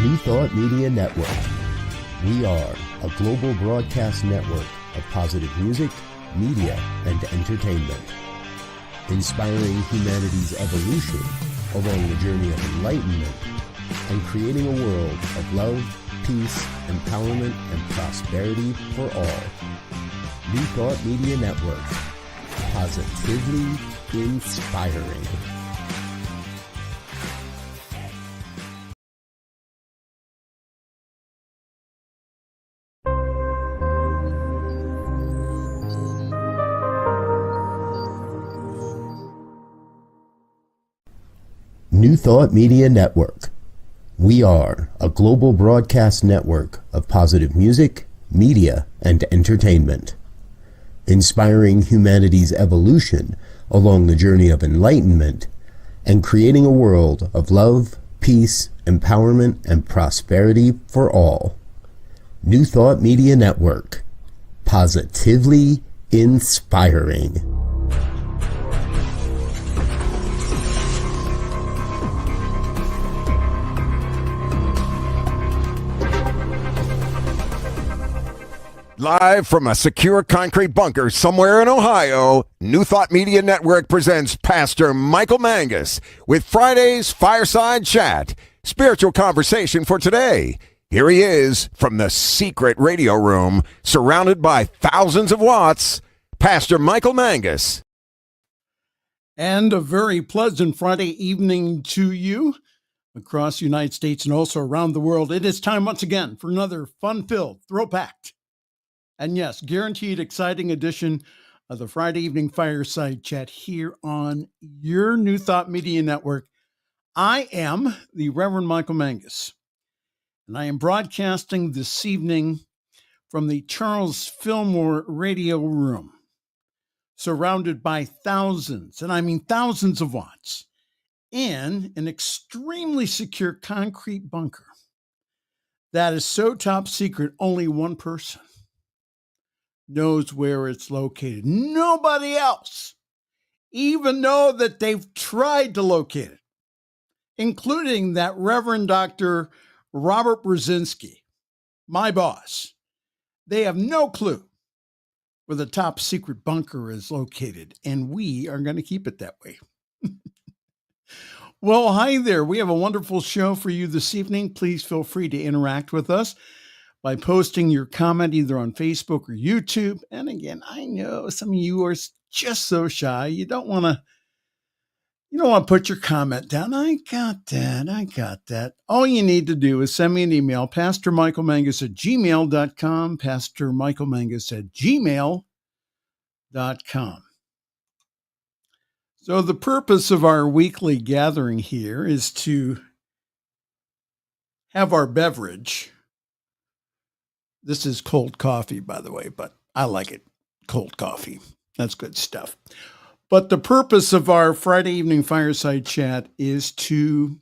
New Thought Media Network. We are a global broadcast network of positive music, media, and entertainment, inspiring humanity's evolution along the journey of enlightenment and creating a world of love, peace, empowerment, and prosperity for all. New Thought Media Network. Positively inspiring. New Thought Media Network. We are a global broadcast network of positive music, media, and entertainment, inspiring humanity's evolution along the journey of enlightenment and creating a world of love, peace, empowerment, and prosperity for all. New Thought Media Network. Positively inspiring. Live from a secure concrete bunker somewhere in Ohio, New Thought Media Network presents Pastor Michael Mangus with Friday's Fireside Chat, spiritual conversation for today. Here he is from the secret radio room, surrounded by thousands of watts, Pastor Michael Mangus. And a very pleasant Friday evening to you across the United States and also around the world. It is time once again for another fun-filled, throw-packed, and yes, guaranteed exciting edition of the Friday Evening Fireside Chat here on your New Thought Media Network. I am the Reverend Michael Mangus, and I am broadcasting this evening from the Charles Fillmore Radio Room, surrounded by thousands, and I mean thousands of watts, in an extremely secure concrete bunker that is so top secret, only one person knows where it's located. Nobody else even know that they've tried to locate it, including that Reverend Dr. Robert Brzezinski, my boss. They have no clue where the top secret bunker is located, and we are going to keep it that way. Well, hi there. We have a wonderful show for you this evening. Please feel free to interact with us by posting your comment either on Facebook or YouTube. And again, I know some of you are just so shy. You don't want to put your comment down. I got that. All you need to do is send me an email, pastormichaelmangus@gmail.com, pastormichaelmangus@gmail.com. So the purpose of our weekly gathering here is to have our beverage. This is cold coffee, by the way, but I like it. Cold coffee. That's good stuff. But the purpose of our Friday evening fireside chat is to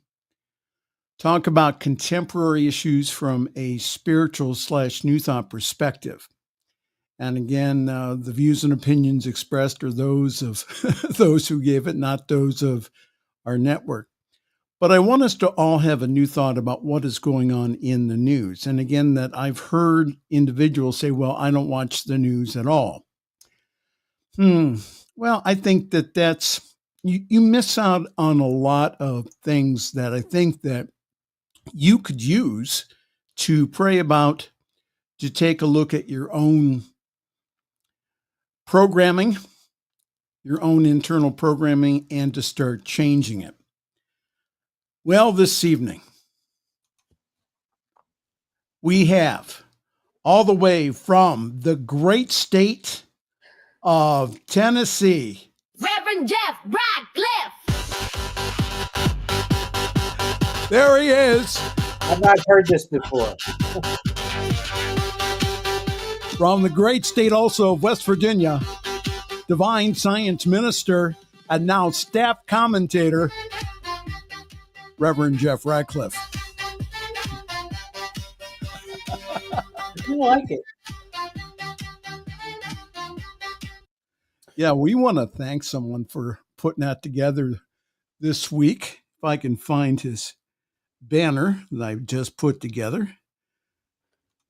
talk about contemporary issues from a spiritual / New Thought perspective. And again, the views and opinions expressed are those of those who gave it, not those of our network. But I want us to all have a new thought about what is going on in the news. And again, that I've heard individuals say, well, I don't watch the news at all. Well, I think that's, you miss out on a lot of things that I think that you could use to pray about, to take a look at your own programming, your own internal programming, and to start changing it. Well, this evening, we have all the way from the great state of Tennessee, Reverend Jeff Radcliff. There he is. I've not heard this before. From the great state also of West Virginia, divine science minister and now staff commentator, Reverend Jeff Radcliff. I like it. Yeah, we want to thank someone for putting that together this week. If I can find his banner that I've just put together.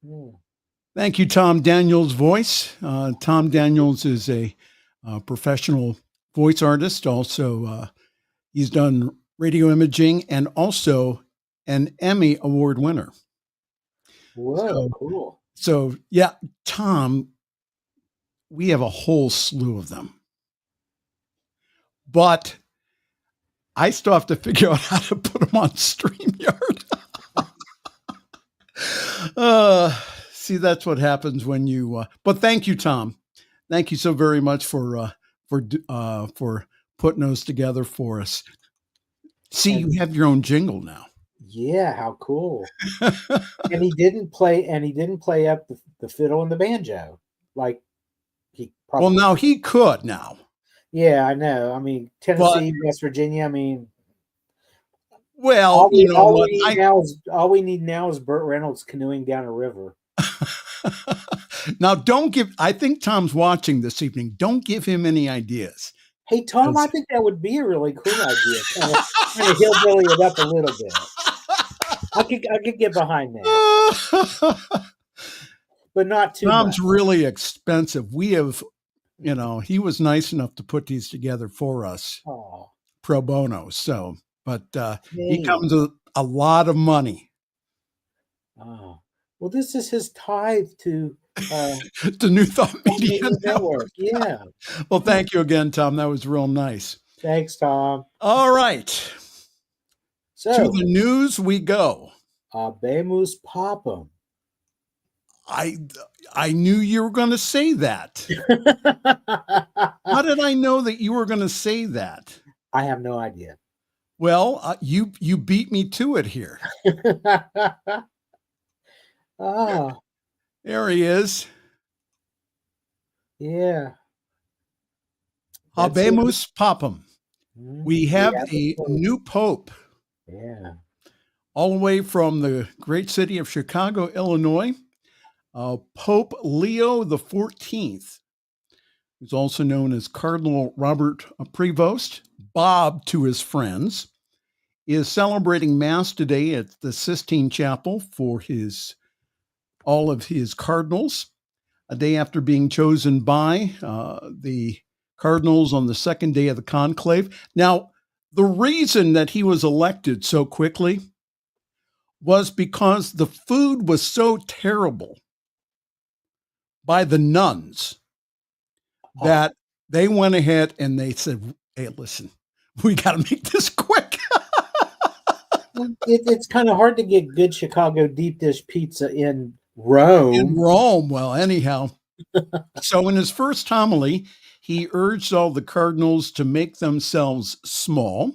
Mm. Thank you, Tom Daniels' voice. Tom Daniels is a professional voice artist. Also, he's done radio imaging and also an Emmy Award winner. Whoa, cool. So, yeah, Tom, we have a whole slew of them. But I still have to figure out how to put them on StreamYard. See, that's what happens when you. But thank you, Tom. Thank you so very much for putting those together for us. See, you have your own jingle now. Yeah, how cool. And he didn't play up the fiddle and the banjo like he probably. Well, now he could now. Yeah, I know. I mean, Tennessee, West Virginia. I mean, well, all we need now is Burt Reynolds canoeing down a river. Now, I think Tom's watching this evening. Don't give him any ideas. Hey, Tom, I think that would be a really cool idea. Kind of hillbilly it up a little bit. I could get behind that. But not too Tom's much. Really expensive. We have, he was nice enough to put these together for us pro bono. So, but he comes with a lot of money. Oh, well, this is his tithe to the New Thought Media Network. Yeah. Well, thank you again, Tom. That was real nice. Thanks, Tom. All right. So to the news we go. Habemus Papam. I knew you were going to say that. How did I know that you were going to say that? I have no idea. Well, you beat me to it here. There he is. Yeah. Habemus Papam. We have a new pope. Yeah. All the way from the great city of Chicago, Illinois, Pope Leo XIV, who's also known as Cardinal Robert Prevost, Bob to his friends, is celebrating Mass today at the Sistine Chapel for all of his cardinals, a day after being chosen by the cardinals on the second day of the conclave. Now, the reason that he was elected so quickly was because the food was so terrible by the nuns that they went ahead and they said, hey, listen, we got to make this quick. It's kind of hard to get good Chicago deep dish pizza in Rome. Well, anyhow. So in his first homily, he urged all the cardinals to make themselves small,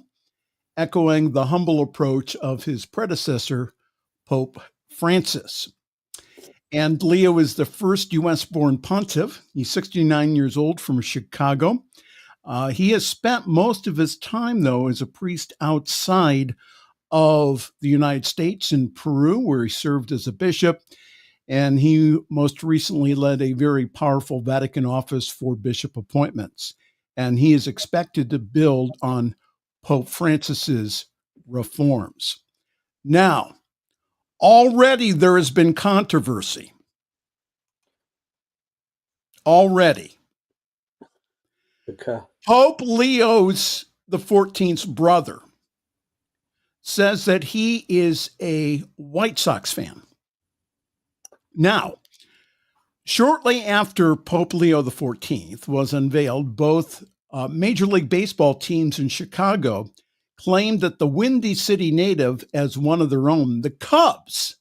echoing the humble approach of his predecessor, Pope Francis. And Leo is the first U.S.-born pontiff. He's 69 years old from Chicago. He has spent most of his time, though, as a priest outside of the United States in Peru, where he served as a bishop. And he most recently led a very powerful Vatican office for bishop appointments. And he is expected to build on Pope Francis's reforms. Now, already there has been controversy. Already. Okay. Pope Leo's the 14th's brother says that he is a White Sox fan. Now, shortly after Pope Leo XIV was unveiled, both Major League Baseball teams in Chicago claimed that the Windy City native as one of their own, the Cubs,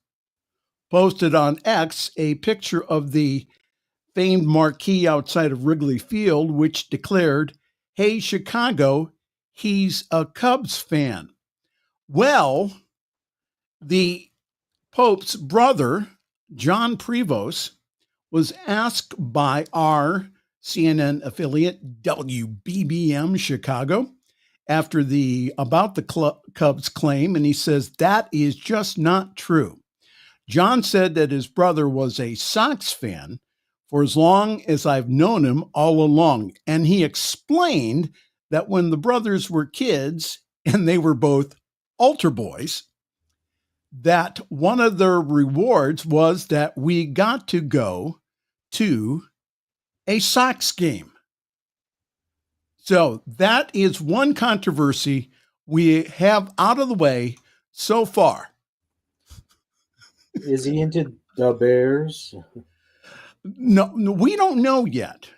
posted on X a picture of the famed marquee outside of Wrigley Field, which declared, hey, Chicago, he's a Cubs fan. Well, the Pope's brother, John Prevost, was asked by our CNN affiliate, WBBM Chicago, about the Cubs claim, and he says that is just not true. John said that his brother was a Sox fan for as long as I've known him all along, and he explained that when the brothers were kids and they were both altar boys, that one of their rewards was that we got to go to a Sox game. So that is one controversy we have out of the way so far. Is he into the Bears? No, we don't know yet.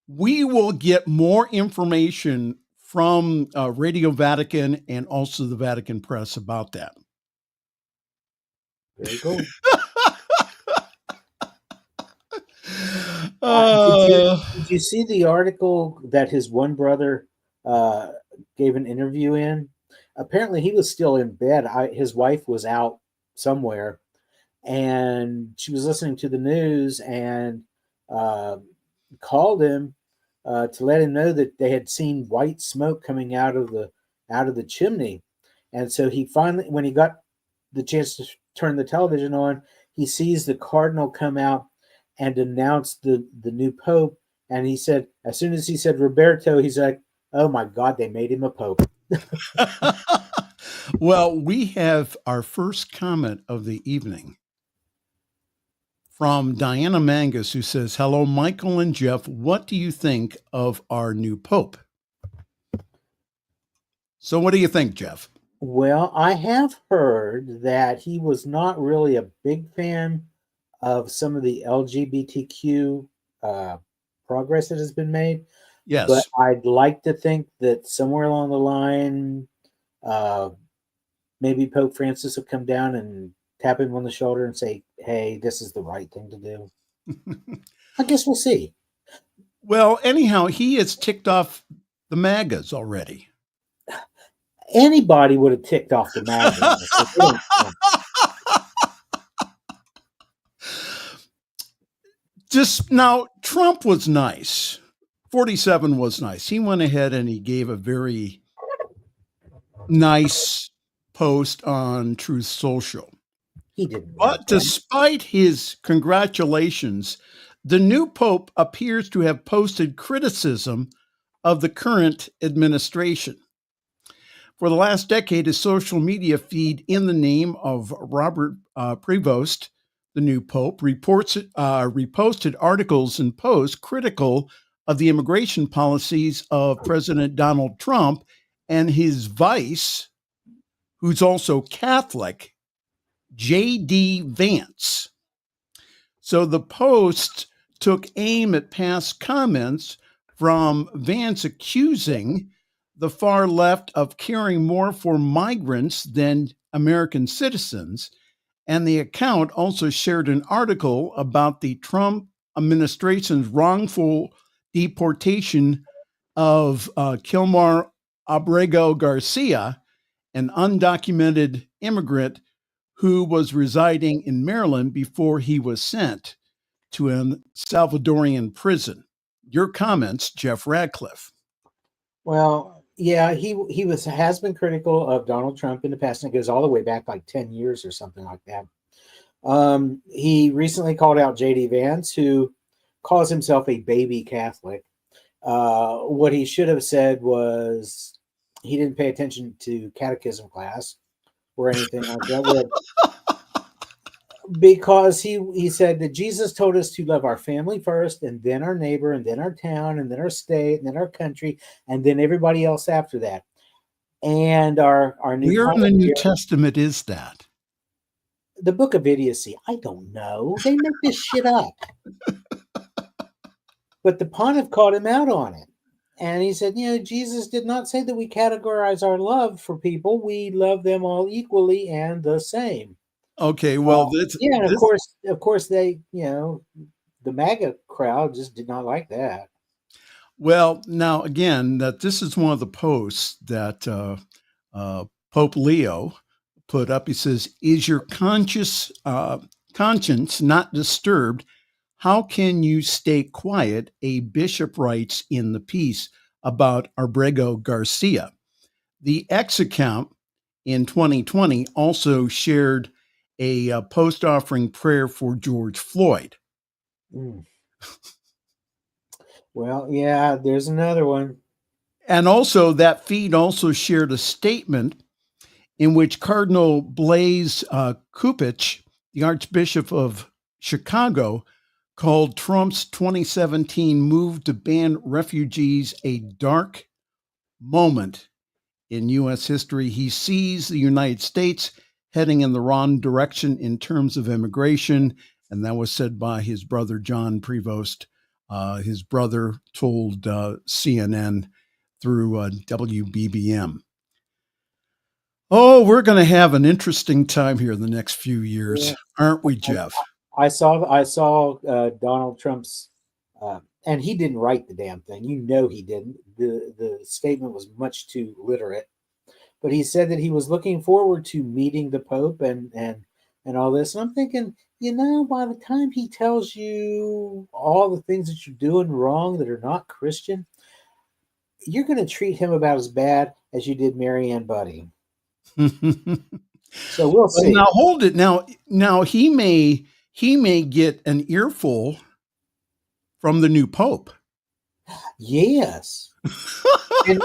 We will get more information from Radio Vatican and also the Vatican Press about that. Very cool. Did you see the article that his one brother gave an interview in? Apparently, he was still in bed. His wife was out somewhere, and she was listening to the news and called him to let him know that they had seen white smoke coming out of the chimney. And so he finally, when he got the chance to turn the television on, he sees the cardinal come out and announce the new pope. And he said, as soon as he said Roberto, he's like, oh my God, they made him a pope. Well, we have our first comment of the evening from Diana Mangus, who says, hello, Michael and Jeff. What do you think of our new pope? So what do you think, Jeff? Well, I have heard that he was not really a big fan of some of the LGBTQ progress that has been made. Yes. But I'd like to think that somewhere along the line, maybe Pope Francis will come down and tap him on the shoulder and say, hey, this is the right thing to do. I guess we'll see. Well, anyhow, he has ticked off the MAGAs already. Anybody would have ticked off the MAGAs. Just now, Trump was nice. 47 was nice. He went ahead and he gave a very nice post on Truth Social. He didn't. But despite his congratulations, the new pope appears to have posted criticism of the current administration. For the last decade, his social media feed in the name of Robert Prevost, the new pope, reposted articles and posts critical of the immigration policies of President Donald Trump and his vice, who's also Catholic, J.D. Vance. So the post took aim at past comments from Vance accusing the far left of caring more for migrants than American citizens. And the account also shared an article about the Trump administration's wrongful deportation of Kilmar Abrego Garcia, an undocumented immigrant who was residing in Maryland before he was sent to a Salvadorian prison. Your comments, Jeff Radcliff. Well, yeah, he has been critical of Donald Trump in the past, and it goes all the way back like 10 years or something like that. He recently called out J.D. Vance, who calls himself a baby Catholic. What he should have said was he didn't pay attention to catechism class or anything like that. Because he said that Jesus told us to love our family first, and then our neighbor, and then our town, and then our state, and then our country, and then everybody else after that. And our new Where in the New Testament is that? The Book of Idiocy. I don't know. They make this shit up. But the pontiff called him out on it. And he said, Jesus did not say that we categorize our love for people. We love them all equally and the same. Okay, well, of course, they, the MAGA crowd just did not like that. Well, now again, that this is one of the posts that Pope Leo put up. He says, "Is your conscience not disturbed? How can you stay quiet?" A bishop writes in the piece about Abrego Garcia. The X account in 2020 also shared a post offering prayer for George Floyd. Mm. Well, yeah, there's another one. And also that feed also shared a statement in which Cardinal Blaise Kupich, the Archbishop of Chicago, called Trump's 2017 move to ban refugees a dark moment in U.S. history. He sees the United States heading in the wrong direction in terms of immigration, and that was said by his brother, John Prevost. His brother told CNN through WBBM. Oh, we're going to have an interesting time here in the next few years, aren't we, Jeff? I saw Donald Trump's, and he didn't write the damn thing. You know he didn't. The statement was much too literate, but he said that he was looking forward to meeting the Pope and all this. And I'm thinking, by the time he tells you all the things that you're doing wrong that are not Christian, you're going to treat him about as bad as you did Mary Ann Buddy. So we'll see. Now hold it. Now he may get an earful from the new Pope. Yes. And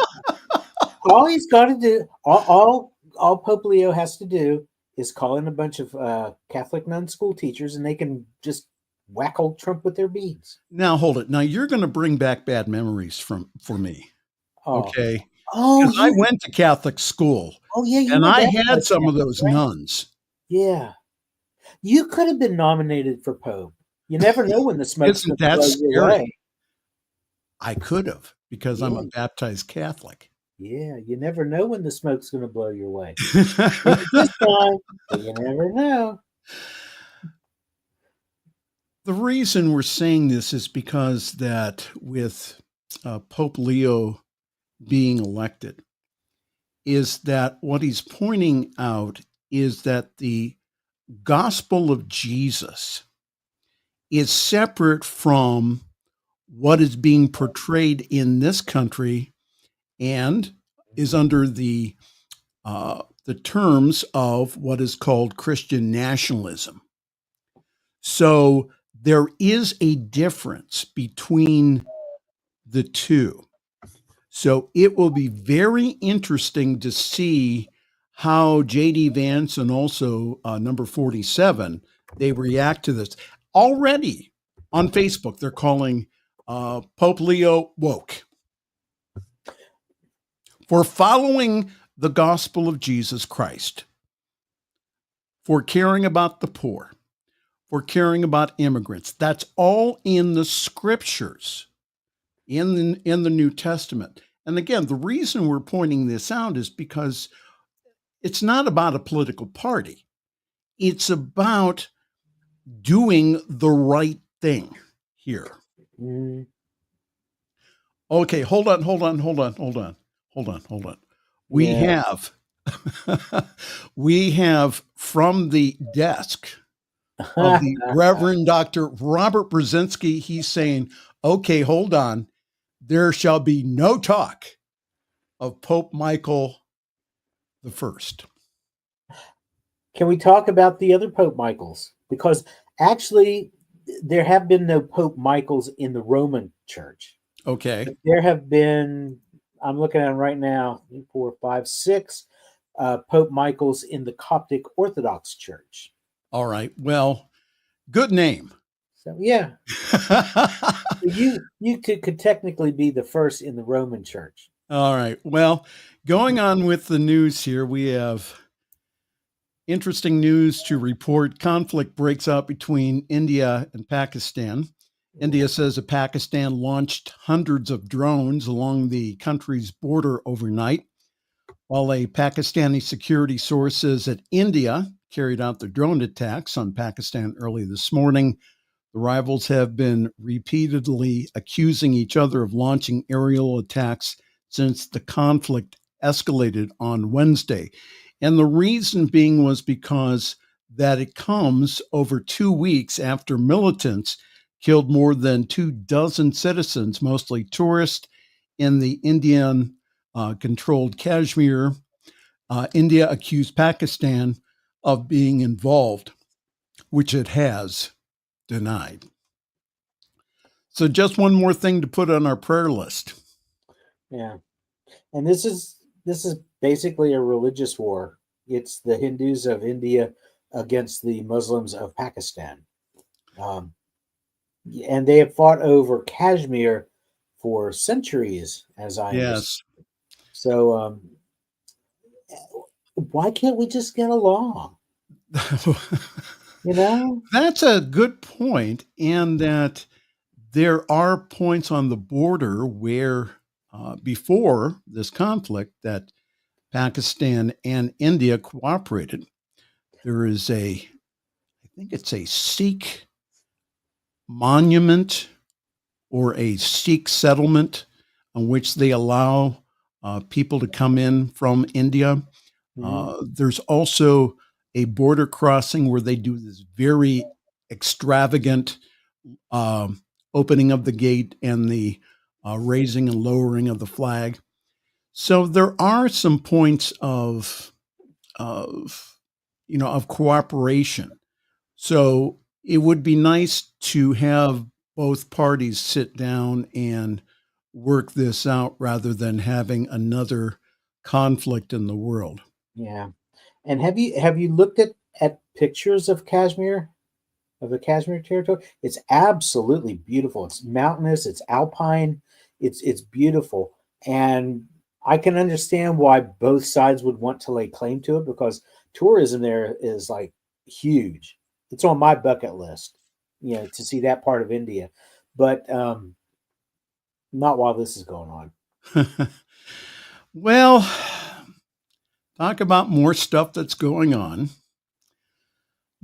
all he's got to do, all Pope Leo has to do is call in a bunch of Catholic nun school teachers, and they can just whack old Trump with their beads. Now hold it. Now you're going to bring back bad memories for me. Oh. Okay. Oh, I went to Catholic school. Oh, yeah. And I had some of those nuns. Yeah. You could have been nominated for Pope. You never know when the smoke's going to blow your way. I could have, because I'm a baptized Catholic. Yeah, you never know when the smoke's going to blow your way. This time, but you never know. The reason we're saying this is because that with Pope Leo being elected, is that what he's pointing out is that the gospel of Jesus is separate from what is being portrayed in this country and is under the terms of what is called Christian nationalism. So there is a difference between the two. So it will be very interesting to see how J.D. Vance and also number 47, they react to this. Already on Facebook, they're calling Pope Leo woke for following the gospel of Jesus Christ, for caring about the poor, for caring about immigrants. That's all in the scriptures. In the New Testament. And again, the reason we're pointing this out is because it's not about a political party. It's about doing the right thing here. Mm. Okay, hold on. We have from the desk of the Reverend Dr. Robert Brzezinski, he's saying, okay, hold on. There shall be no talk of Pope Michael the First. Can we talk about the other Pope Michaels? Because actually, there have been no Pope Michaels in the Roman Church. Okay. But there have been, I'm looking at them right now, 4, 5, 6 Pope Michaels in the Coptic Orthodox Church. All right. Well, good name. So, yeah. You could technically be the first in the Roman Church. All right. Well, going on with the news here, we have interesting news to report. Conflict breaks out between India and Pakistan. India says that Pakistan launched hundreds of drones along the country's border overnight, while a Pakistani security source says that India carried out the drone attacks on Pakistan early this morning. The rivals have been repeatedly accusing each other of launching aerial attacks since the conflict escalated on Wednesday. And the reason being was because that it comes over 2 weeks after militants killed more than 24 citizens, mostly tourists, in the Indian-controlled Kashmir. India accused Pakistan of being involved, which it has denied. So just one more thing to put on our prayer list. Yeah. And this is basically a religious war. It's the Hindus of India against the Muslims of Pakistan. And they have fought over Kashmir for centuries, as I understand. Yes. So why can't we just get along? You know? That's a good point, and that there are points on the border where, before this conflict, that Pakistan and India cooperated. There is I think it's a Sikh monument or a Sikh settlement on which they allow people to come in from India. There's also a border crossing where they do this very extravagant opening of the gate and the raising and lowering of the flag. So there are some points of cooperation. So it would be nice to have both parties sit down and work this out rather than having another conflict in the world. Yeah. And have you looked at pictures of Kashmir, of the Kashmir territory? It's absolutely beautiful. It's mountainous, it's alpine, it's beautiful. And I can understand why both sides would want to lay claim to it, because tourism there is like huge. It's on my bucket list, to see that part of India. But not while this is going on. Well, talk about more stuff that's going on.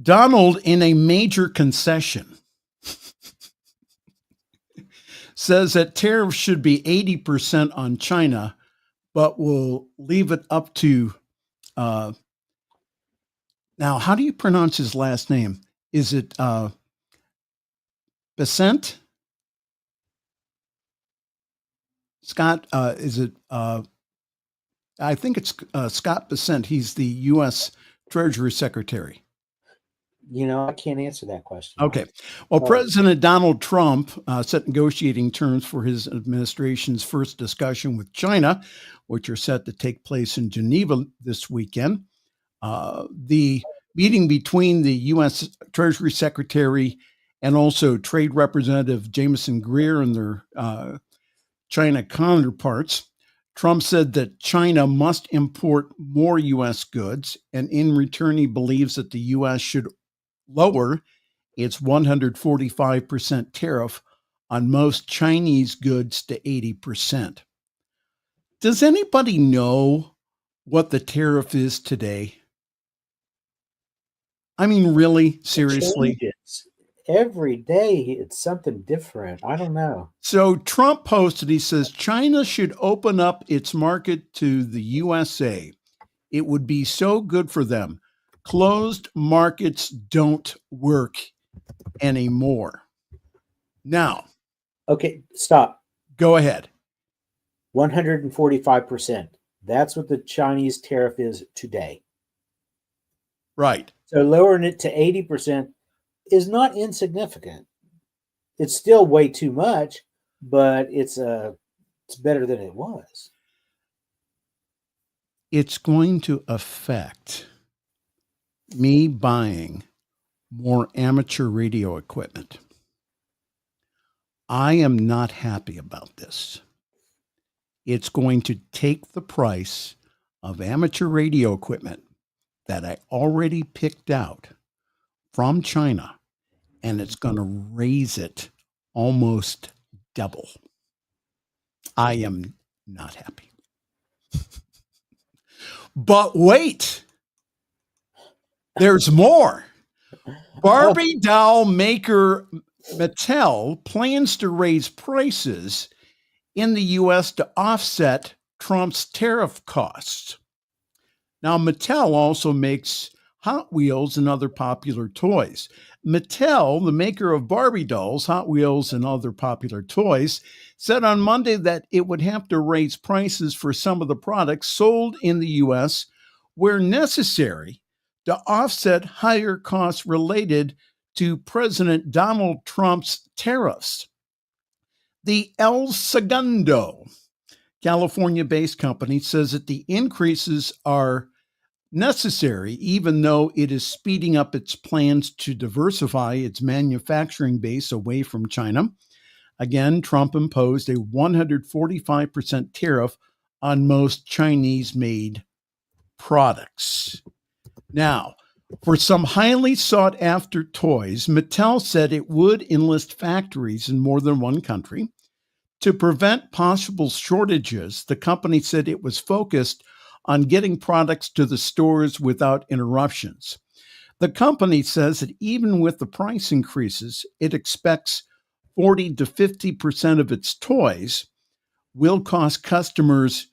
Donald, in a major concession, says that tariffs should be 80% on China, but will leave it up to, now, how do you pronounce his last name? Is it Besant? Scott, is it, I think it's Scott Bessent. He's the U.S. Treasury Secretary. I can't answer that question. Okay. Well, President Donald Trump set negotiating terms for his administration's first discussion with China, which are set to take place in Geneva this weekend. The meeting between the U.S. Treasury Secretary and also Trade Representative Jameson Greer and their China counterparts. Trump said that China must import more U.S. goods, and in return, he believes that the U.S. should lower its 145% tariff on most Chinese goods to 80%. Does anybody know what the tariff is today? I mean, really, seriously? Every day it's something different. I don't know. So Trump posted, he says, China should open up its market to the USA. It would be so good for them. Closed markets don't work anymore. Now. Okay, stop. Go ahead. 145%. That's what the Chinese tariff is today. Right. So lowering it to 80% is not insignificant. It's still way too much, but it's better than it was. It's going to affect me buying more amateur radio equipment. I am not happy about this. It's going to take the price of amateur radio equipment that I already picked out from China, and it's going to raise it almost double. I am not happy. But wait, there's more. Barbie doll maker Mattel plans to raise prices in the U.S. to offset Trump's tariff costs. Now, Mattel also makes Hot Wheels and other popular toys. Mattel, the maker of Barbie dolls, Hot Wheels, and other popular toys, said on Monday that it would have to raise prices for some of the products sold in the U.S. where necessary to offset higher costs related to President Donald Trump's tariffs. The El Segundo, California-based company, says that the increases are necessary, even though it is speeding up its plans to diversify its manufacturing base away from China. Again, Trump imposed a 145% tariff on most Chinese-made products. Now, for some highly sought-after toys, Mattel said it would enlist factories in more than one country. To prevent possible shortages, the company said it was focused on getting products to the stores without interruptions. The company says that even with the price increases, it expects 40 to 50% of its toys will cost customers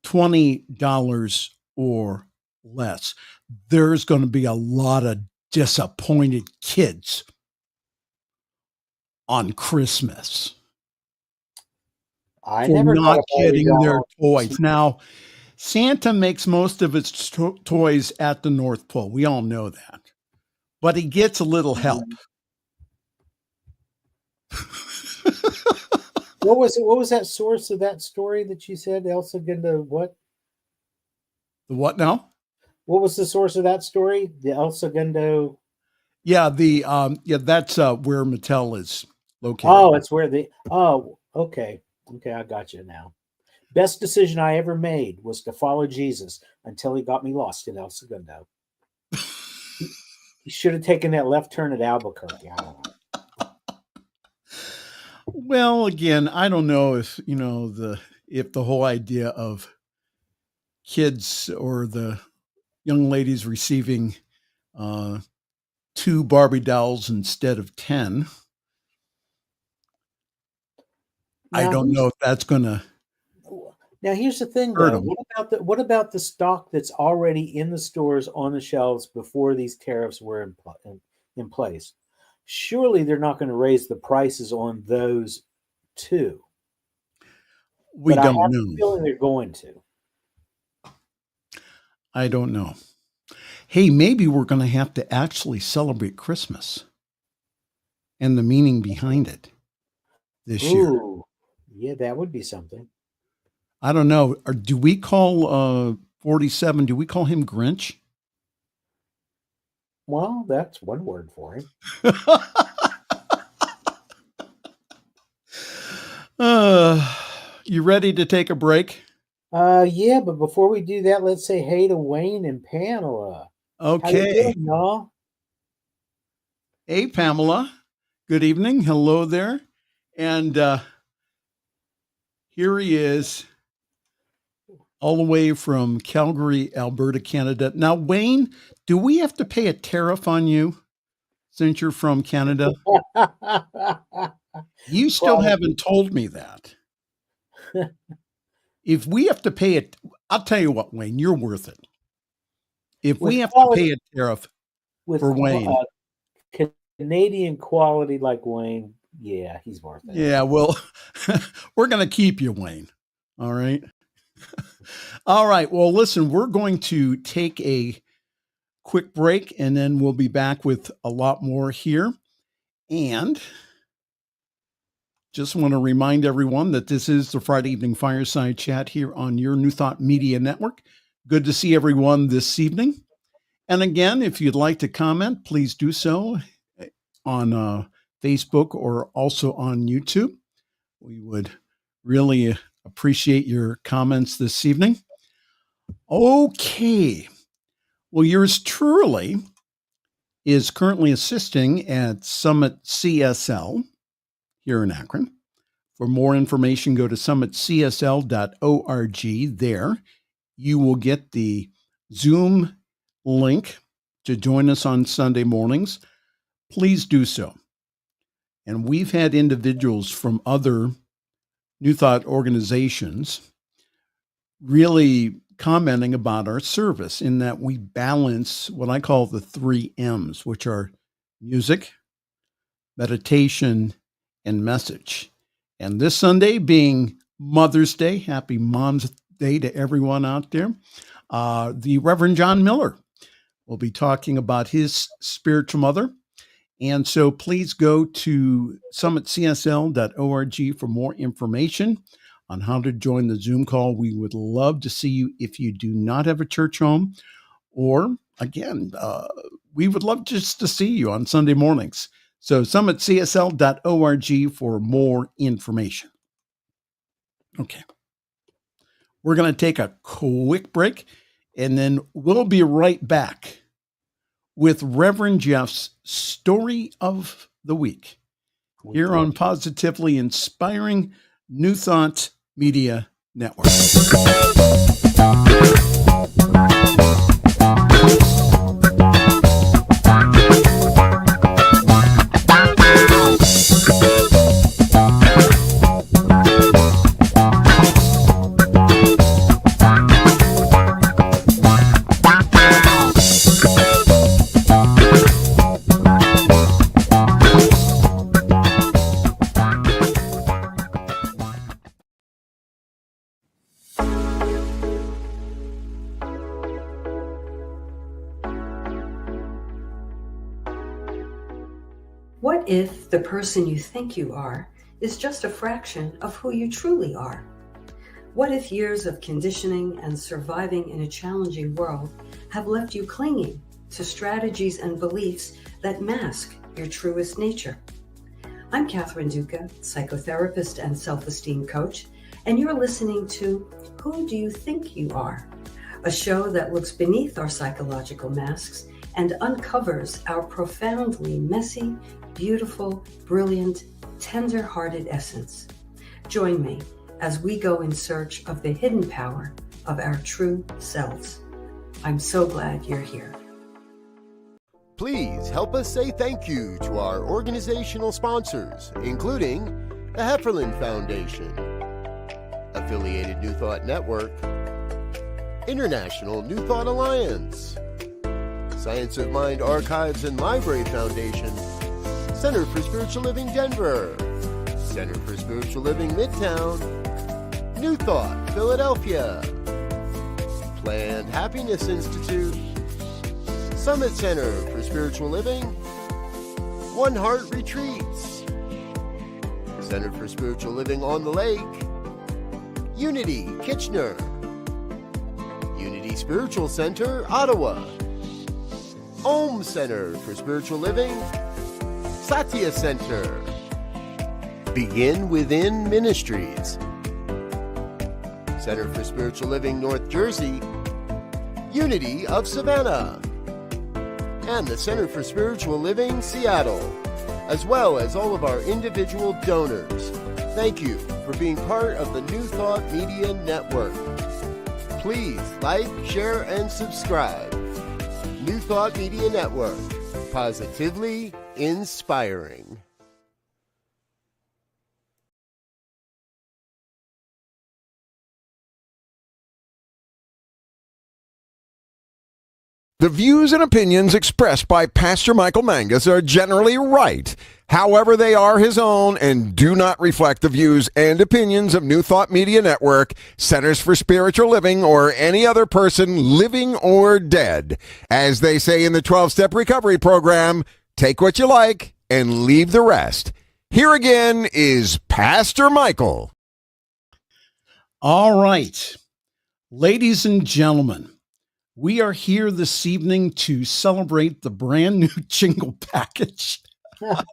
$20 or less. There's going to be a lot of disappointed kids on Christmas I for never got not a Barbie getting doll. their toys. Now, Santa makes most of his toys at the North Pole. We all know that. But he gets a little help. What was it? What was that source of that story that you said, El Segundo? What? The what now? What was the source of that story? The El Segundo. Yeah, that's where Mattel is located. Oh, it's where the. Oh, okay, okay, I got you now. Best decision I ever made was to follow Jesus until he got me lost in El Segundo. He should have taken that left turn at Albuquerque. I don't know. Well, again, I don't know if the whole idea of kids or the young ladies receiving 2 Barbie dolls instead of 10. I don't know if that's going to. Now, here's the thing, hurt though. 'em. What about the stock that's already in the stores on the shelves before these tariffs were in place? Surely they're not going to raise the prices on those too. We But don't I have know. a feeling they're going to. I don't know. Hey, maybe we're going to have to actually celebrate Christmas and the meaning behind it this year. Ooh, yeah, that would be something. I don't know. Or do we call 47? Do we call him Grinch? Well, that's one word for him. You ready to take a break? Yeah, but before we do that, let's say hey to Wayne and Pamela. How you Okay. doing, y'all? Hey, Pamela. Good evening. Hello there. And here he is, all the way from Calgary, Alberta, Canada. Now, Wayne, do we have to pay a tariff on you since you're from Canada? You still Well- haven't told me that. If we have to pay it, I'll tell you what, Wayne, you're worth it. If we With have to quality- pay a tariff With for Wayne. Canadian quality like Wayne, yeah, he's worth it. Yeah, well, we're going to keep you, Wayne. All right. All right. Well, listen, we're going to take a quick break and then we'll be back with a lot more here. And just want to remind everyone that this is the Friday Evening Fireside Chat here on your New Thought Media Network. Good to see everyone this evening. And again, if you'd like to comment, please do so on Facebook or also on YouTube. We would really appreciate your comments this evening. Okay. Well, yours truly is currently assisting at Summit CSL here in Akron. For more information, go to summitcsl.org. There, you will get the Zoom link to join us on Sunday mornings. Please do so. And we've had individuals from other New Thought organizations really commenting about our service in that we balance what I call the 3 M's, which are music, meditation, and message. And this Sunday being Mother's Day, happy Mom's Day to everyone out there. The Reverend John Miller will be talking about his spiritual mother. And so please go to summitcsl.org for more information on how to join the Zoom call. We would love to see you if you do not have a church home Or again, we would love just to see you on Sunday mornings. So summitcsl.org for more information. Okay. We're going to take a quick break, and then we'll be right back with Reverend Jeff's Story of the Week here on Positively Inspiring New Thought Media Network. What if the person you think you are is just a fraction of who you truly are? What if years of conditioning and surviving in a challenging world have left you clinging to strategies and beliefs that mask your truest nature? I'm Catherine Duca, psychotherapist and self-esteem coach, and you're listening to Who Do You Think You Are? A show that looks beneath our psychological masks and uncovers our profoundly messy, beautiful, brilliant, tender-hearted essence. Join me as we go in search of the hidden power of our true selves. I'm so glad you're here. Please help us say thank you to our organizational sponsors, including the Hefferland Foundation, Affiliated New Thought Network, International New Thought Alliance, Science of Mind Archives and Library Foundation, Center for Spiritual Living Denver, Center for Spiritual Living Midtown, New Thought Philadelphia, Planned Happiness Institute, Summit Center for Spiritual Living, One Heart Retreats, Center for Spiritual Living on the Lake, Unity Kitchener, Unity Spiritual Center Ottawa, Om Center for Spiritual Living, Satya Center, Begin Within Ministries, Center for Spiritual Living North Jersey, Unity of Savannah, and the Center for Spiritual Living Seattle, as well as all of our individual donors. Thank you for being part of the New Thought Media Network. Please like, share, and subscribe. New Thought Media Network, positively inspiring. The views and opinions expressed by Pastor Michael Mangus are generally right. However, they are his own and do not reflect the views and opinions of New Thought Media Network, Centers for Spiritual Living, or any other person living or dead. As they say in the 12-Step Recovery Program, take what you like and leave the rest. Here again is Pastor Michael. All right. Ladies and gentlemen, we are here this evening to celebrate the brand new jingle package that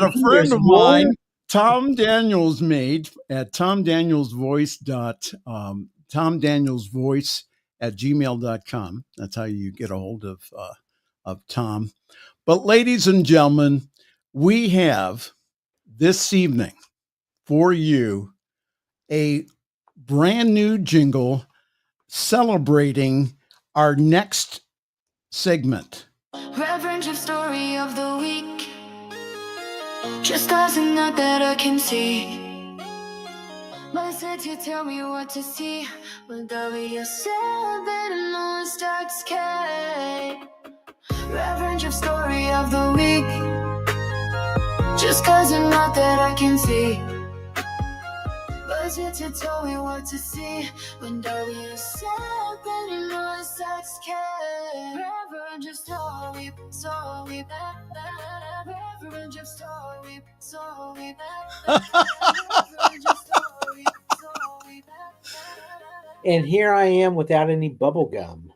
a friend of mine, Tom Daniels, made at tomdanielsvoice@gmail.com. That's how you get a hold of Tom. But ladies and gentlemen, we have this evening for you a brand new jingle celebrating our next segment. Reverend Jeff, story of the week. Just as a nut that I can see. Listen to tell me what to see. When W7 and starts K. Reverend Jeff, story of the week. Just cause a nut that I can see. Budget to tell me what to see. When W7 and starts K. Reverend Jeff, story, Reverend Jeff, story, Reverend Jeff, story. And here I am without any bubble gum.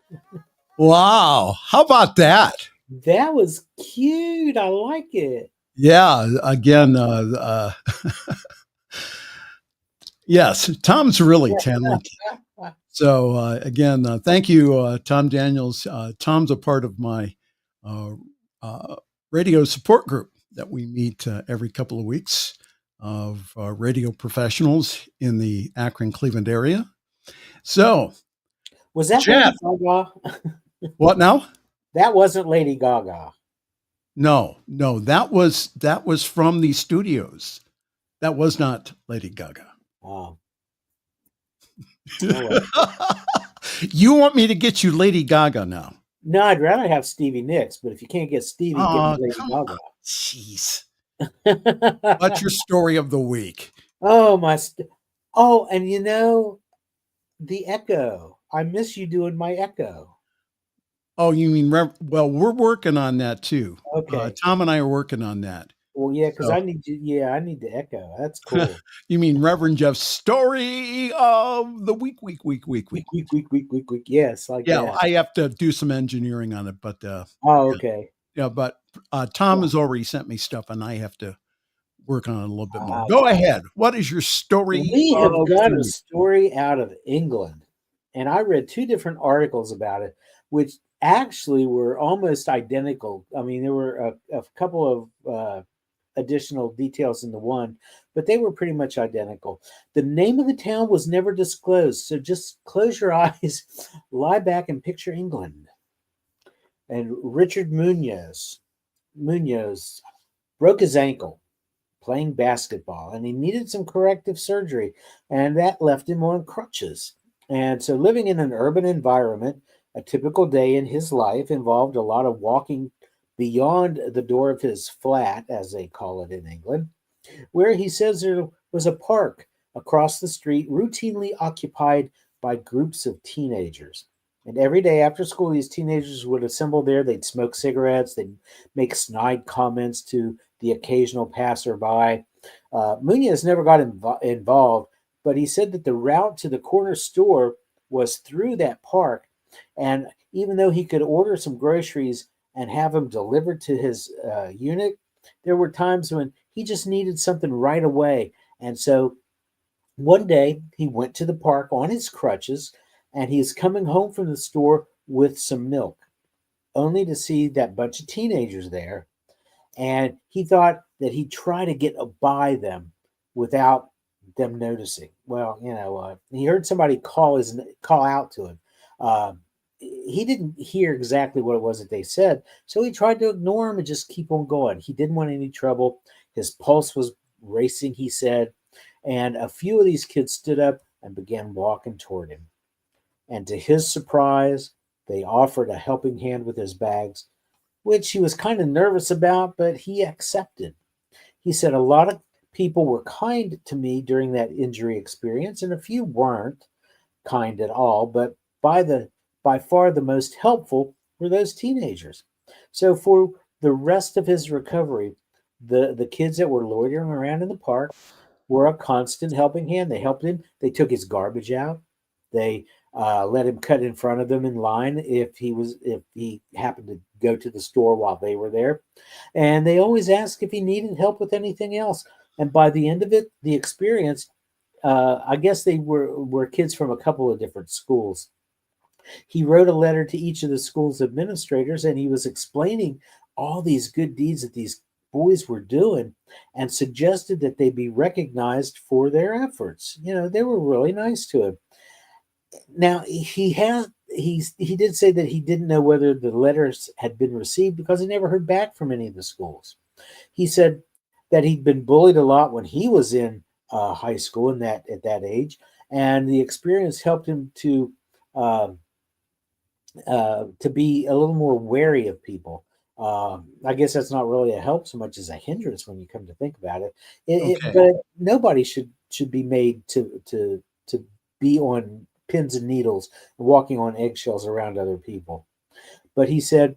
Wow. How about that? That was cute. I like it. Yeah. Again, yes, Tom's really talented. So again, thank you, Tom Daniels. Tom's a part of my radio support group that we meet every couple of weeks of radio professionals in the Akron, Cleveland area. So, Was that Jeff, Lady Gaga? what now? That wasn't Lady Gaga. No, that was from the studios. That was not Lady Gaga. Oh. You want me to get you Lady Gaga now? No, I'd rather have Stevie Nicks, but if you can't get Stevie, give me Lady come Gaga. on. Jeez. What's your story of the week? Oh, and you know, the echo. I miss you doing my echo. Oh, you mean, well, we're working on that too. Okay. Tom and I are working on that. Well, yeah, because So- I need you. Yeah, I need the echo. That's cool. You mean Reverend Jeff's story of the week. Week. Yes, like Yeah, that. I have to do some engineering on it, but Oh, okay. yeah, but Tom has already sent me stuff, and I have to work on it a little bit more. Ah, Go ahead. What is your story? We have of got the a week? story out of England, and I read 2 different articles about it, which actually were almost identical. I mean, there were a couple of additional details in the one, but they were pretty much identical. The name of the town was never disclosed, so just close your eyes, lie back, and picture England. And Richard Munoz broke his ankle playing basketball, and he needed some corrective surgery, and that left him on crutches. And so living in an urban environment, a typical day in his life involved a lot of walking beyond the door of his flat, as they call it in England, where he says there was a park across the street routinely occupied by groups of teenagers. And every day after school, these teenagers would assemble there. They'd smoke cigarettes. They'd make snide comments to the occasional passerby. Munoz never got involved, but he said that the route to the corner store was through that park. And even though he could order some groceries and have them delivered to his unit, there were times when he just needed something right away. And so one day he went to the park on his crutches, and he was coming home from the store with some milk, only to see that bunch of teenagers there. And he thought that he'd try to get by them without them noticing. Well, he heard somebody call out to him. He didn't hear exactly what it was that they said, so he tried to ignore him and just keep on going. He didn't want any trouble. His pulse was racing, he said, and a few of these kids stood up and began walking toward him. And to his surprise, they offered a helping hand with his bags, which he was kind of nervous about, but he accepted. He said, a lot of people were kind to me during that injury experience, and a few weren't kind at all, but by far the most helpful were those teenagers. So for the rest of his recovery, the kids that were loitering around in the park were a constant helping hand. They helped him. They took his garbage out. They let him cut in front of them in line if he happened to go to the store while they were there. And they always asked if he needed help with anything else. And by the end of it, the experience, I guess they were kids from a couple of different schools. He wrote a letter to each of the school's administrators, and he was explaining all these good deeds that these boys were doing and suggested that they be recognized for their efforts. They were really nice to him. Now, he did say that he didn't know whether the letters had been received because he never heard back from any of the schools. He said that he'd been bullied a lot when he was in high school at that age, and the experience helped him to be a little more wary of people. I guess that's not really a help so much as a hindrance when you come to think about it. But nobody should be made to be on pins and needles and walking on eggshells around other people. But he said,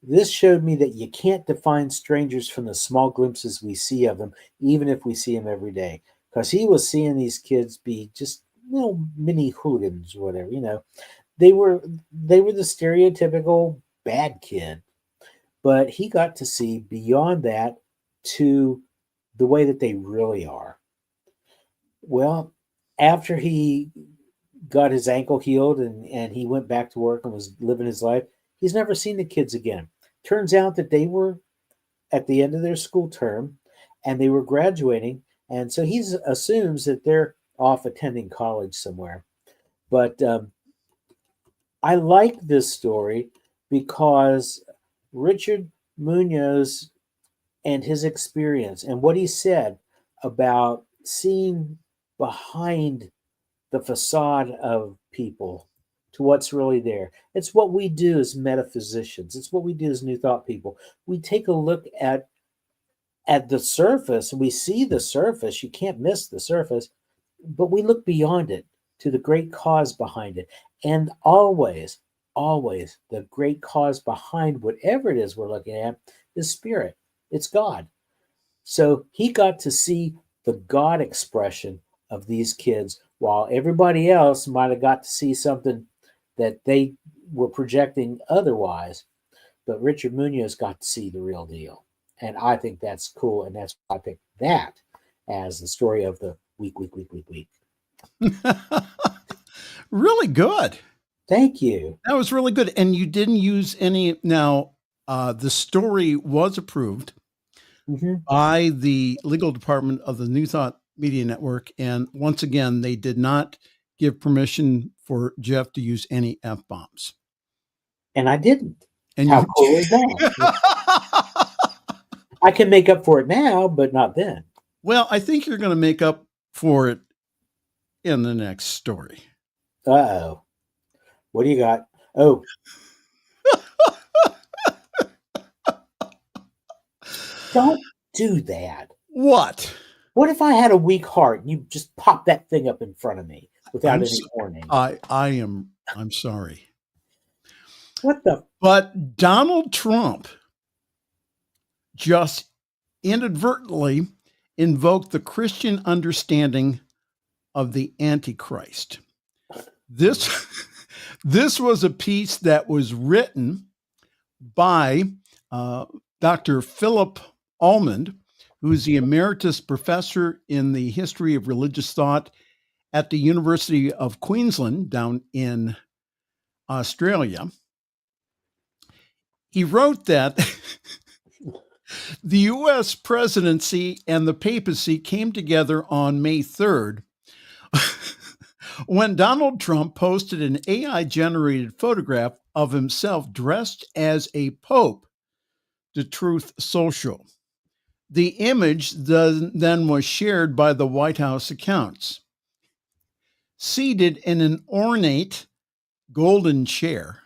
this showed me that you can't define strangers from the small glimpses we see of them, even if we see them every day. Because he was seeing these kids be just little mini hooligans, whatever. They were the stereotypical bad kid, but he got to see beyond that to the way that they really are. Well, after he got his ankle healed and he went back to work and was living his life, he's never seen the kids again. Turns out that they were at the end of their school term and they were graduating. And so he assumes that they're off attending college somewhere. But I like this story because Richard Munoz and his experience and what he said about seeing behind the facade of people to what's really there. It's what we do as metaphysicians. It's what we do as New Thought people. We take a look at the surface. We see the surface. You can't miss the surface, but we look beyond it to the great cause behind it. And always, always, the great cause behind whatever it is we're looking at is spirit. It's God. So he got to see the God expression of these kids, while everybody else might have got to see something that they were projecting otherwise. But Richard Munoz got to see the real deal. And I think that's cool. And that's why I picked that as the story of the week. Really good. Thank you. That was really good. And you didn't use any. Now, the story was approved by the legal department of the New Thought Media Network. And once again, they did not give permission for Jeff to use any F-bombs. And I didn't. And how cool is that? I can make up for it now, but not then. Well, I think you're going to make up for it in the next story. Uh-oh. What do you got? Oh. Don't do that. What? What if I had a weak heart and you just pop that thing up in front of me without any warning? I'm sorry. What the? But Donald Trump just inadvertently invoked the Christian understanding of the Antichrist. This was a piece that was written by Dr. Philip Almond, who is the emeritus professor in the history of religious thought at the University of Queensland down in Australia. He wrote that the U.S. presidency and the papacy came together on May 3rd when Donald Trump posted an AI-generated photograph of himself dressed as a pope to Truth Social. The image then was shared by the White House accounts. Seated in an ornate golden chair,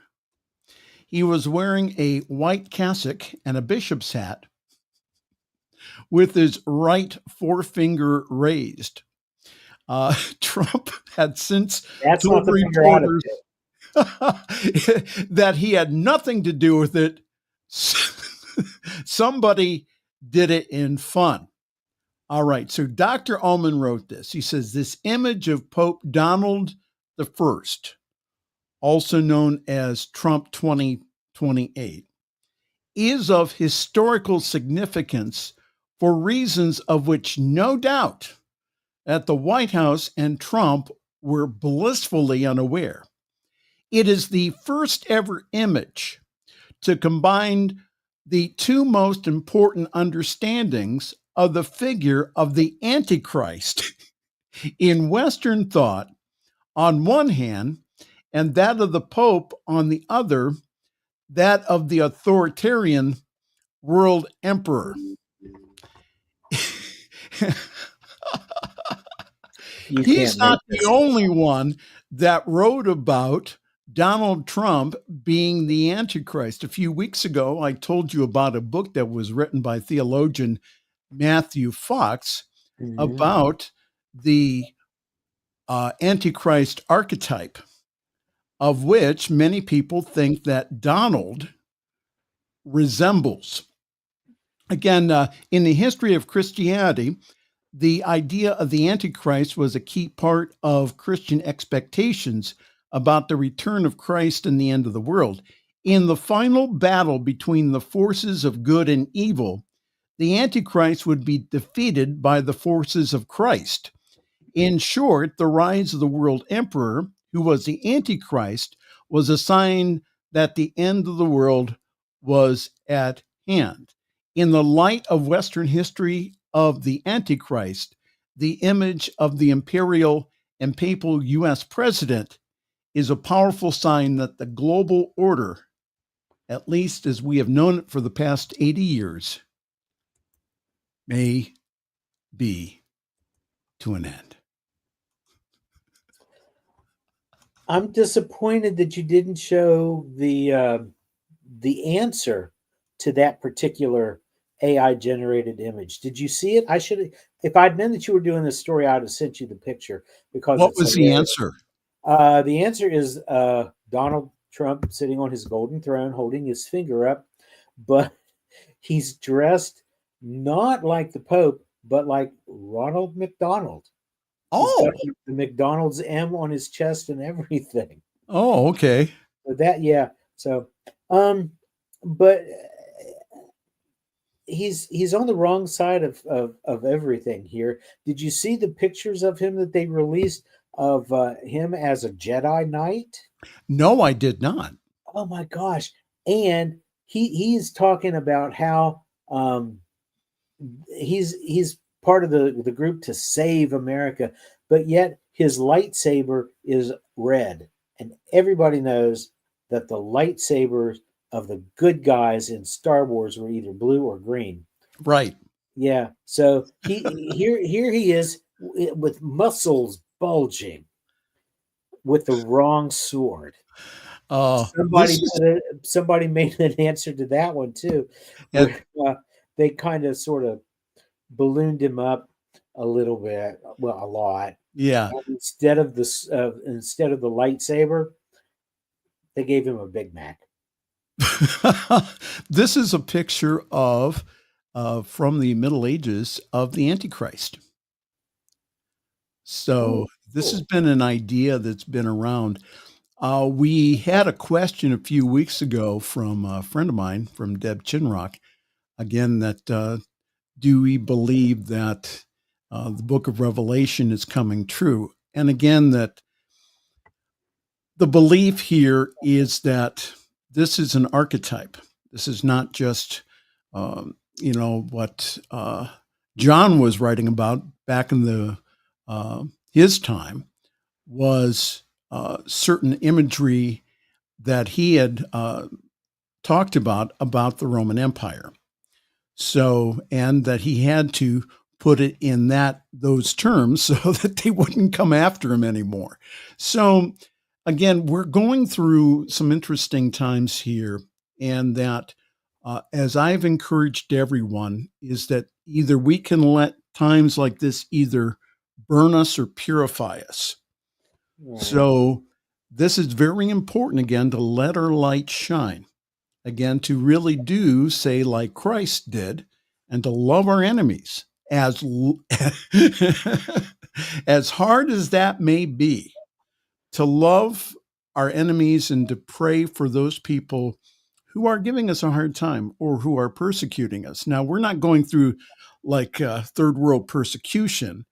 he was wearing a white cassock and a bishop's hat with his right forefinger raised. Trump had since told reporters that he had nothing to do with it. Somebody did it in fun. All right, so Dr. Ullman wrote this. He says, this image of Pope Donald I, also known as Trump 2028, is of historical significance for reasons of which no doubt that the White House and Trump were blissfully unaware. It is the first ever image to combine the two most important understandings of the figure of the Antichrist in Western thought on one hand, and that of the Pope on the other, that of the authoritarian world emperor. He's not the only one that wrote about Donald Trump being the Antichrist. A few weeks ago, I told you about a book that was written by theologian Matthew Fox about the Antichrist archetype, of which many people think that Donald resembles. Again, in the history of Christianity, the idea of the Antichrist was a key part of Christian expectations about the return of Christ and the end of the world. In the final battle between the forces of good and evil, the Antichrist would be defeated by the forces of Christ. In short, the rise of the world emperor, who was the Antichrist, was a sign that the end of the world was at hand. In the light of Western history of the Antichrist, the image of the imperial and papal U.S. president is a powerful sign that the global order, at least as we have known it for the past 80 years, may be to an end. I'm disappointed that you didn't show the answer to that particular AI generated image. Did you see it? I should, if I'd known that you were doing this story, I'd have sent you the picture because What was the answer? The answer is Donald Trump sitting on his golden throne, holding his finger up, but he's dressed not like the Pope, but like Ronald McDonald. Oh, he's got the McDonald's M on his chest and everything. Oh, okay. So that, yeah. So, but he's on the wrong side of everything here. Did you see the pictures of him that they released of him as a Jedi Knight? No, I did not. Oh my gosh! And he's talking about how he's part of the group to save America, but yet his lightsaber is red, and everybody knows that the lightsabers of the good guys in Star Wars were either blue or green. Right. Yeah. So here he is with muscles bulging with the wrong sword. Somebody made an answer to that one too. Where, they kind of sort of ballooned him up a little bit, well, a lot. Yeah. And instead of the lightsaber, they gave him a Big Mac. This is a picture of from the Middle Ages of the Antichrist. So this has been an idea that's been around. We had a question a few weeks ago from a friend of mine, from Deb Chinrock, again, that do we believe that the book of Revelation is coming true? And again, that the belief here is that this is an archetype. This is not just, what John was writing about back in his time was certain imagery that he had talked about the Roman Empire. So, and that he had to put it in those terms so that they wouldn't come after him anymore. So again, we're going through some interesting times here, and that as I've encouraged everyone, is that either we can let times like this either burn us or purify us. Yeah. So this is very important, again, to let our light shine. Again, to really do, say, like Christ did, and to love our enemies as hard as that may be, to love our enemies and to pray for those people who are giving us a hard time or who are persecuting us. Now, we're not going through like third world persecution,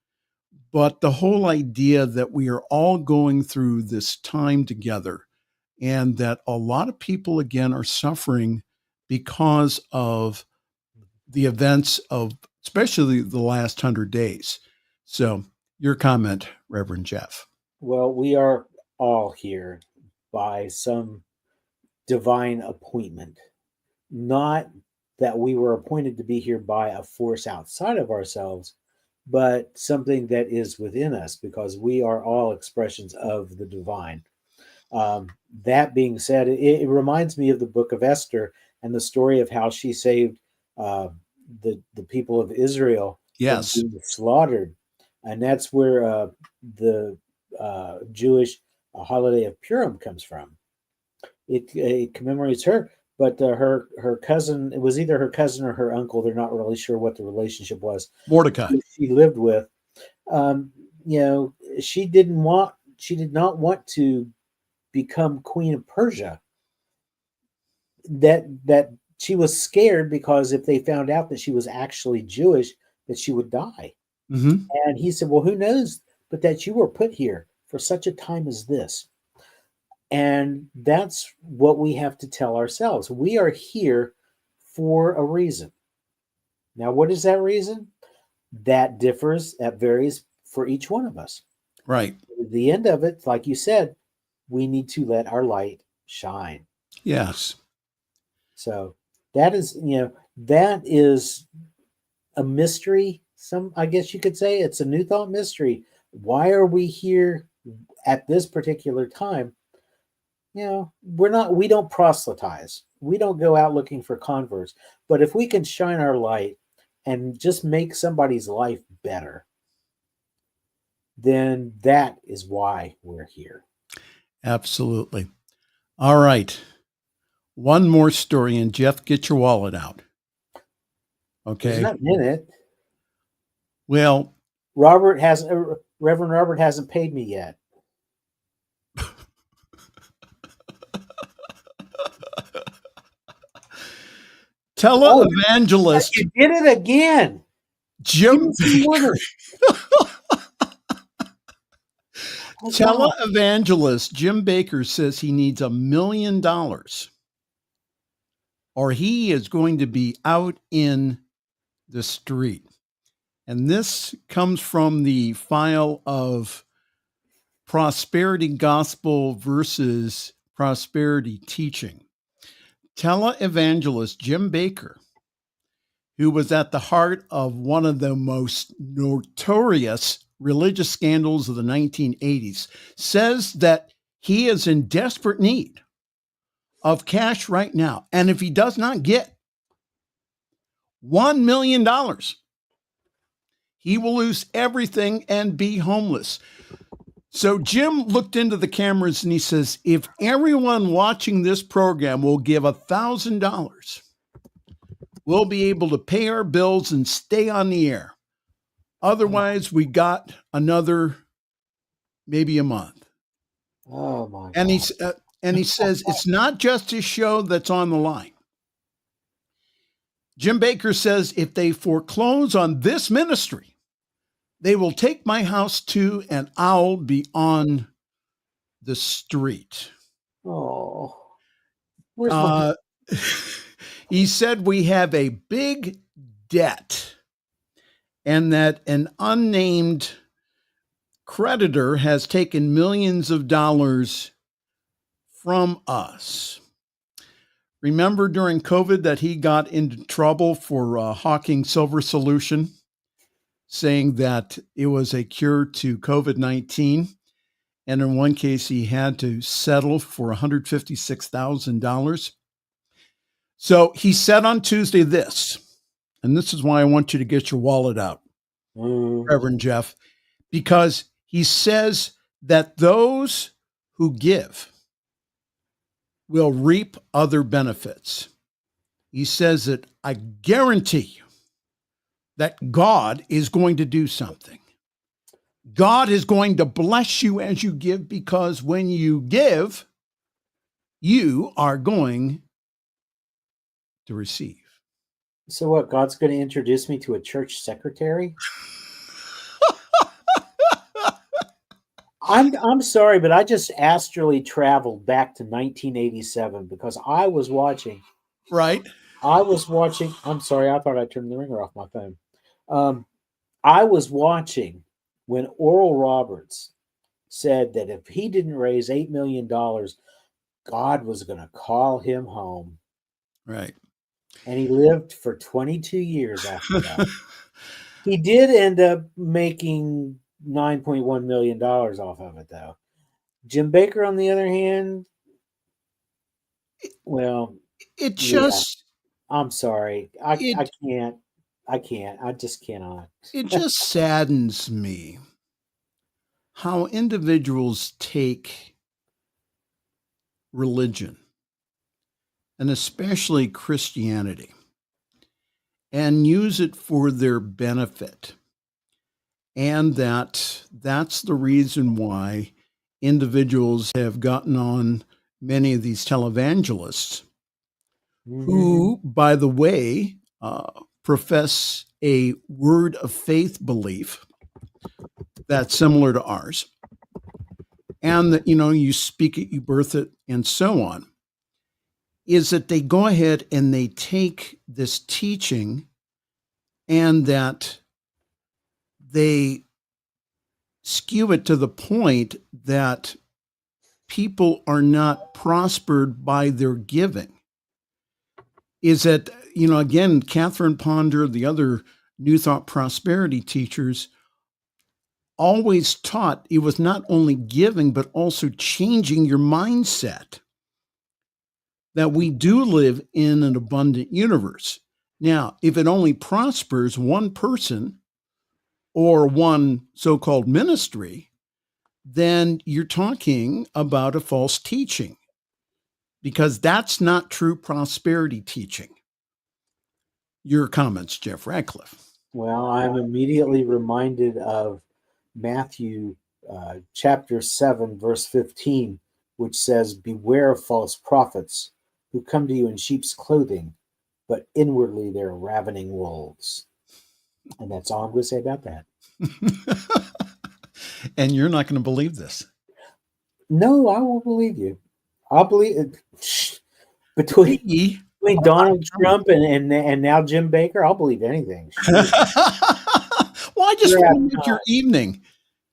but the whole idea that we are all going through this time together, and that a lot of people, again, are suffering because of the events of especially the last 100 days. So your comment, Reverend Jeff. Well, we are all here by some divine appointment. Not that we were appointed to be here by a force outside of ourselves, but something that is within us, because we are all expressions of the divine. That being said, it reminds me of the book of Esther and the story of how she saved the people of Israel from being slaughtered. And that's where the Jewish holiday of Purim comes from. It commemorates her. but her cousin, it was either her cousin or her uncle. They're not really sure what the relationship was. Mordecai. Who she lived with. She did not want to become Queen of Persia. That she was scared because if they found out that she was actually Jewish, that she would die. Mm-hmm. And he said, well, who knows, but that you were put here for such a time as this. And that's what we have to tell ourselves. We are here for a reason. Now, what is that reason? That varies for each one of us. Right. At the end of it, like you said, we need to let our light shine. Yes. So that is a mystery. I guess you could say it's a New Thought mystery. Why are we here at this particular time? We don't proselytize. We don't go out looking for converts. But if we can shine our light and just make somebody's life better, then that is why we're here. Absolutely. All right. One more story, and Jeff, get your wallet out. Okay. There's nothing in it. Well, Reverend Robert hasn't paid me yet. Televangelist. You did it again. Jim Baker. Televangelist Jim Baker says he needs $1 million or he is going to be out in the street. And this comes from the file of prosperity gospel versus prosperity teaching. Televangelist Jim Baker, who was at the heart of one of the most notorious religious scandals of the 1980s, says that he is in desperate need of cash right now. And if he does not get $1 million, he will lose everything and be homeless. So Jim looked into the cameras and he says, if everyone watching this program will give $1,000, we'll be able to pay our bills and stay on the air. Otherwise, we got another, maybe a month. Oh my God. And he says, it's not just his show that's on the line. Jim Baker says, if they foreclose on this ministry, they will take my house too, and I'll be on the street. Oh, where's my... He said we have a big debt and that an unnamed creditor has taken millions of dollars from us. Remember during COVID that he got into trouble for hawking silver solution, saying that it was a cure to COVID-19. And in one case, he had to settle for $156,000. So he said on Tuesday this, and this is why I want you to get your wallet out, Reverend Jeff, because he says that those who give will reap other benefits. He says that I guarantee you that God is going to do something. God is going to bless you as you give, because when you give, you are going to receive. So what? God's going to introduce me to a church secretary? I'm sorry, but I just astrally traveled back to 1987 because I was watching. Right. I'm sorry, I thought I turned the ringer off my phone. I was watching when Oral Roberts said that if he didn't raise $8 million, God was going to call him home. Right. And he lived for 22 years after that. He did end up making $9.1 million off of it, though. Jim Baker, on the other hand, well, I'm sorry. I can't. I just cannot. It just saddens me how individuals take religion and especially Christianity, and use it for their benefit. And that's the reason why individuals have gotten on many of these televangelists who, by the way, profess a word of faith belief that's similar to ours. And that, you speak it, you birth it, and so on, is that they go ahead and they take this teaching and that they skew it to the point that people are not prospered by their giving. Is that, again, Catherine Ponder, the other New Thought prosperity teachers, always taught it was not only giving, but also changing your mindset. That we do live in an abundant universe. Now, if it only prospers one person or one so-called ministry, then you're talking about a false teaching, because that's not true prosperity teaching. Your comments, Jeff Radcliff. Well, I'm immediately reminded of Matthew chapter 7, verse 15, which says, "Beware of false prophets who come to you in sheep's clothing, but inwardly they're ravening wolves." And that's all I'm going to say about that. And you're not going to believe this. No, I won't believe you. I'll believe it. Between Donald Trump and now Jim Baker, I'll believe anything. Well, I just want to make your evening.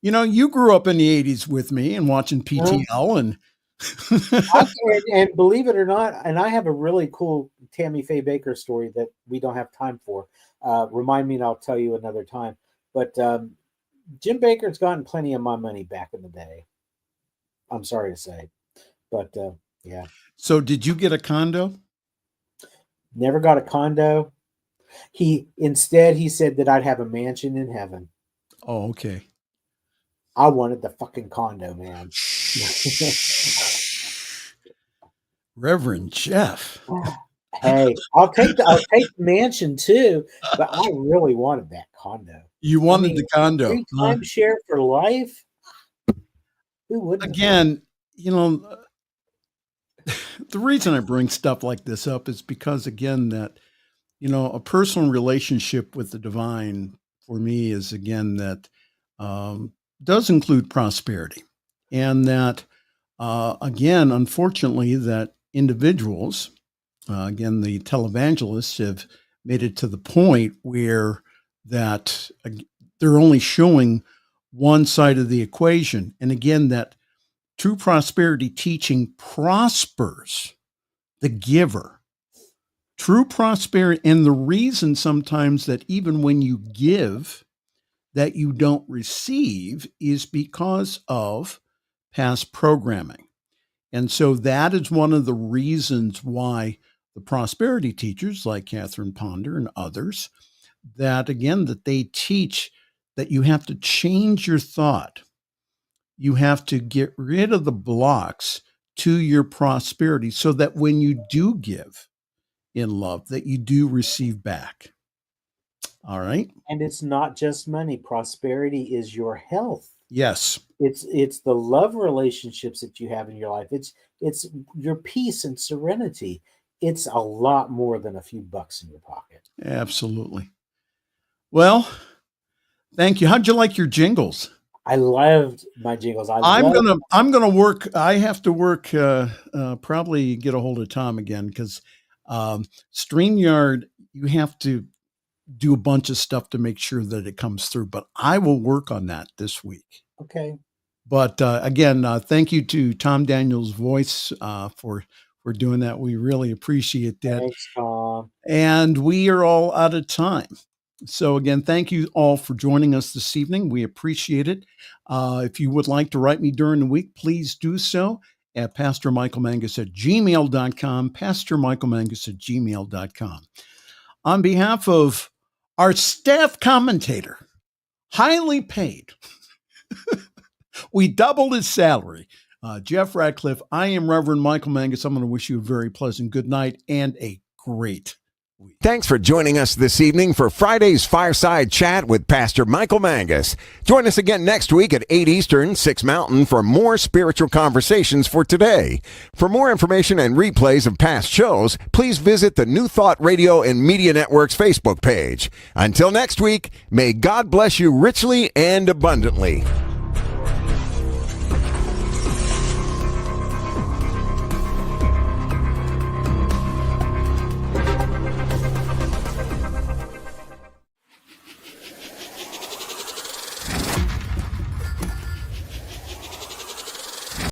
You grew up in the 80s with me and watching PTL and believe it or not, and I have a really cool Tammy Faye Baker story that we don't have time for. Remind me and I'll tell you another time. But Jim Baker's gotten plenty of my money back in the day. I'm sorry to say. But yeah. So did you get a condo? Never got a condo. Instead he said that I'd have a mansion in heaven. Oh, okay. I wanted the fucking condo, man. Reverend Jeff. Hey, I'll take the mansion too, but I really wanted that condo. You wanted the condo. Timeshare for life? Who wouldn't? Again, the reason I bring stuff like this up is because, again, that, a personal relationship with the divine for me is, again, that does include prosperity. And that, again, unfortunately, that individuals, again, the televangelists have made it to the point where that they're only showing one side of the equation. And again, that true prosperity teaching prospers the giver. True prosperity, and the reason sometimes that even when you give, that you don't receive is because of past programming. And so that is one of the reasons why the prosperity teachers like Catherine Ponder and others, that again, that they teach that you have to change your thought. You have to get rid of the blocks to your prosperity so that when you do give in love, that you do receive back. All right. And it's not just money. Prosperity is your health. Yes. It's the love relationships that you have in your life. It's your peace and serenity. It's a lot more than a few bucks in your pocket. Absolutely. Well, thank you. How'd you like your jingles? I loved my jingles. I'm gonna work. I have to work. Probably get a hold of Tom again, because StreamYard, you have to do a bunch of stuff to make sure that it comes through. But I will work on that this week. Okay. But again, thank you to Tom Daniels' voice for doing that. We really appreciate that. Thanks, Tom. And we are all out of time. So again, thank you all for joining us this evening. We appreciate it. If you would like to write me during the week, please do so at pastormichaelmangus@gmail.com, pastormichaelmangus@gmail.com. On behalf of our staff commentator, highly paid, we doubled his salary. Jeff Radcliffe, I am Reverend Michael Mangus. I'm going to wish you a very pleasant good night and a great week. Thanks for joining us this evening for Friday's Fireside Chat with Pastor Michael Mangus. Join us again next week at 8 Eastern, 6 Mountain for more spiritual conversations for today. For more information and replays of past shows, please visit the New Thought Radio and Media Network's Facebook page. Until next week, may God bless you richly and abundantly.